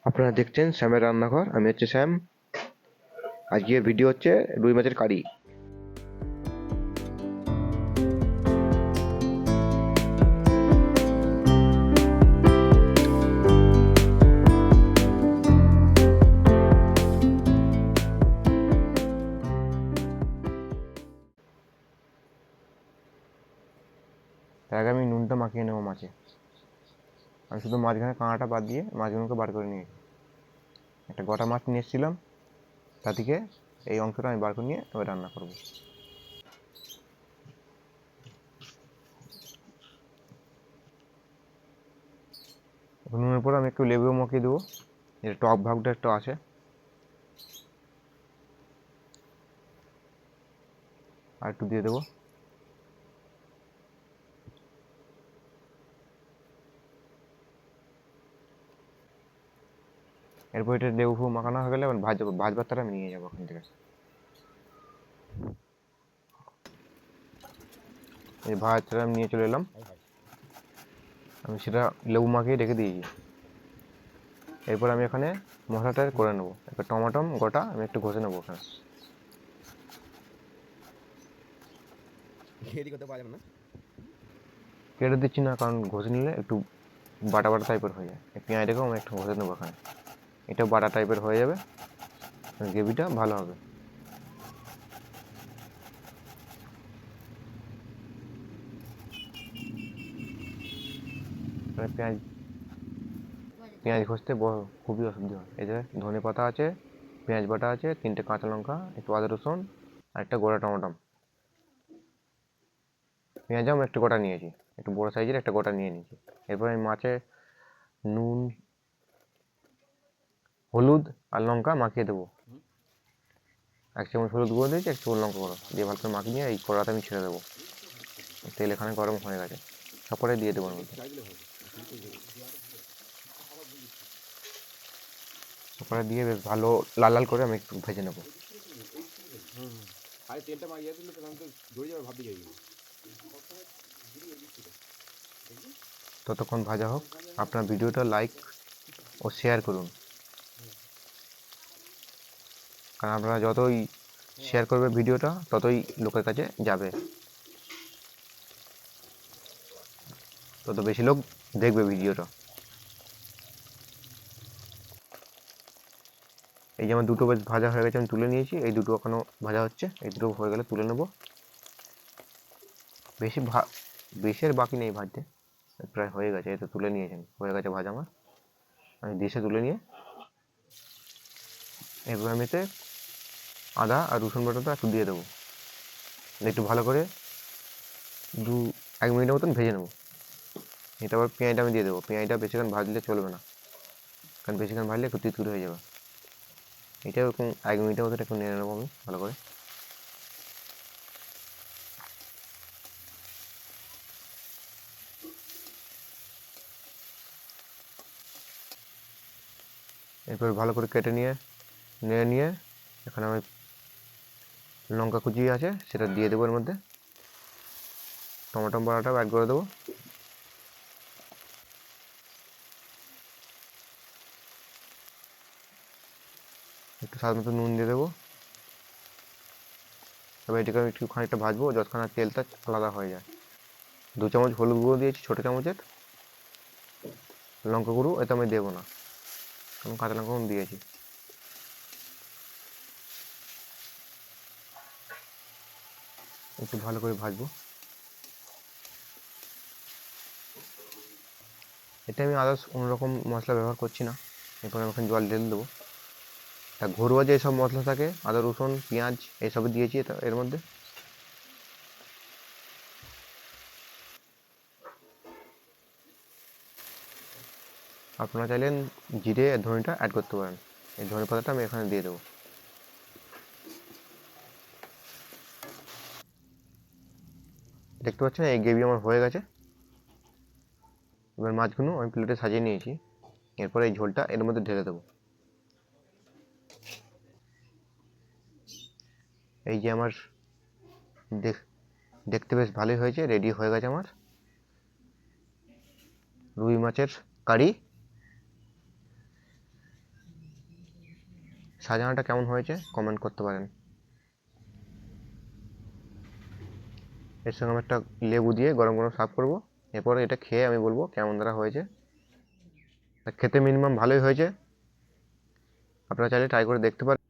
আপনারা দেখছেন শ্যামের রান্নাঘর। আমি হচ্ছে শ্যাম। আজকের ভিডিও হচ্ছে রুই মাছের কারি। তার আগে আমি নুনটা মাখিয়ে নেবো মাছে। আমি শুধু মাঝখানে কাঁটাটা বাদ দিয়ে মাছগুলোকে বার করে নিয়েছি। একটা গোটা মাছ নিয়ে এসেছিলাম, তা থেকে এই অংশটা আমি বার করে নিয়ে এবার রান্না করবো। নুনের পর আমি একটু লেবুও মাখিয়ে দেবো, যেটা টক ভাগটা একটু আছে। আর একটু দিয়ে দেবো। এরপর এটা লেবু ফেবু মাখানো হয়ে গেলে ভাজবার তারা আমি নিয়ে যাবো ওখান থেকে। এই ভাজটা আমি নিয়ে চলে এলাম। আমি সেটা লেবু মাখিয়ে রেখে দিয়েছি। এরপর আমি এখানে মশলাটা করে নেবো। একটা টমেটো গোটা আমি একটু ঘষে নেবো ওখানে। কেটে দিচ্ছি না, কারণ ঘষে নিলে একটু বাটা বাটা টাইপের হয়ে যায়। পেঁয়াজটাকেও আমি একটু ঘষে নেবো এখানে, এটা বাটা টাইপের হয়ে যাবে, গ্রেভিটা ভালো হবে। মানে পেঁয়াজ পেঁয়াজ ঘষতে খুবই অসুবিধা হয়। এই যে ধনে পাতা আছে, পেঁয়াজ বাটা আছে, 3টে কাঁচা লঙ্কা, একটু আদা রসুন আর একটা গোটা টমেটো। পেঁয়াজও আমি একটু গোটা নিয়েছি, একটু বড়ো সাইজের একটা গোটা নিয়ে নিয়েছি। এরপর আমি মাছে নুন, হলুদ আর লঙ্কা মাখিয়ে দেবো। 1 চামচ হলুদ গুঁড়ো দিয়েছি, 1 চামচ লঙ্কা গুঁড়ো দিয়ে ভালো করে মাখিয়ে নিয়ে এই কড়াতে আমি ছেড়ে দেবো। তেল এখানে গরম হয়ে গেছে, সবকটাই দিয়ে দেবো এর মধ্যে। সবকটা দিয়ে বেশ ভালো লাল লাল করে আমি একটু ভেজে নেবো। ততক্ষণ ভাজা হোক, আপনার ভিডিওটা লাইক ও শেয়ার করুন, কারণ আপনারা যতই শেয়ার করবে ভিডিওটা ততই লোকের কাছে যাবে, তত বেশি লোক দেখবে ভিডিওটা। এই যে আমার দুটো বেশ ভাজা হয়ে গেছে, আমি তুলে নিয়েছি। এই দুটো এখনো ভাজা হচ্ছে, এই দুটো হয়ে গেলে তুলে নেব। বেশি বেশি আর বাকি নেই ভাজতে, প্রায় হয়ে গেছে। এই তো তুলে নিয়েছেন, হয়ে গেছে ভাজা আমার। আমি ডিশে তুলে নিয়ে এবার আমি এতে আদা আর রসুন বাটাটা একটু দিয়ে দেবো, একটু ভালো করে 1 মিনিটের মতন ভেজে নেবো। এটা আবার পেঁয়াজটা আমি দিয়ে দেবো। পেঁয়াজটা বেশিক্ষণ ভাজলে চলবে না, কারণ বেশিক্ষণ ভাজলে একটু তিতকুটে হয়ে যাবে। এটা এরকম 1 মিনিটের মতন একটু নেড়ে নেবো আমি ভালো করে। এরপর ভালো করে কেটে নিয়ে নেড়ে নিয়ে এখানে আমি লঙ্কা কুচি আছে সেটা দিয়ে দেবো এর মধ্যে। টমেটো বাটাটাও অ্যাড করে দেবো। একটু স্বাদ মতো নুন দিয়ে দেবো। এবার এটাকে আমি একটু খানিকটা ভাজবো যতক্ষণ না তেলটা আলাদা হয়ে যায়। 2 চামচ হলুদ গুঁড়ো দিয়েছি ছোটো চামচের। লঙ্কা গুঁড়ো এতে আমি দেবো না, কারণ কাঁচা লঙ্কা আমি দিয়েছি। একটু ভালো করে ভাজবো। এতে আমি আদার্স কোনোরকম মশলা ব্যবহার করছি না। এরপর আমি ওখানে জল ঢেলে দেবো। তা ঘরোয়া যে সব মশলা থাকে, আদা রসুন পেঁয়াজ এইসবই দিয়েছি এর মধ্যে। আপনারা চাইলেন জিরে আর ধনেটা অ্যাড করতে পারেন। এই ধনে পাতাটা আমি এখানে দিয়ে দেবো। দেখতে পাচ্ছেন এই গ্রেভি আমার হয়ে গেছে। এবার মাছগুলো আমি প্লেটে সাজিয়ে নিয়েছি। এরপরে এই ঝোলটা এর মধ্যে ঢেলে দেবো। এই যে আমার দেখতে বেশ ভালোই হয়েছে, রেডি হয়ে গেছে আমার রুই মাছের কারি। সাজানোটা কেমন হয়েছে কমেন্ট করতে পারেন। এর সঙ্গে আমি একটা লেবু দিয়ে গরম গরম সার্ভ করবো। এরপরে এটা খেয়ে আমি বলবো কেমন দ্বারা হয়েছে। খেতে মিনিমাম ভালোই হয়েছে, আপনারা চাইলে ট্রাই করে দেখতে পারেন।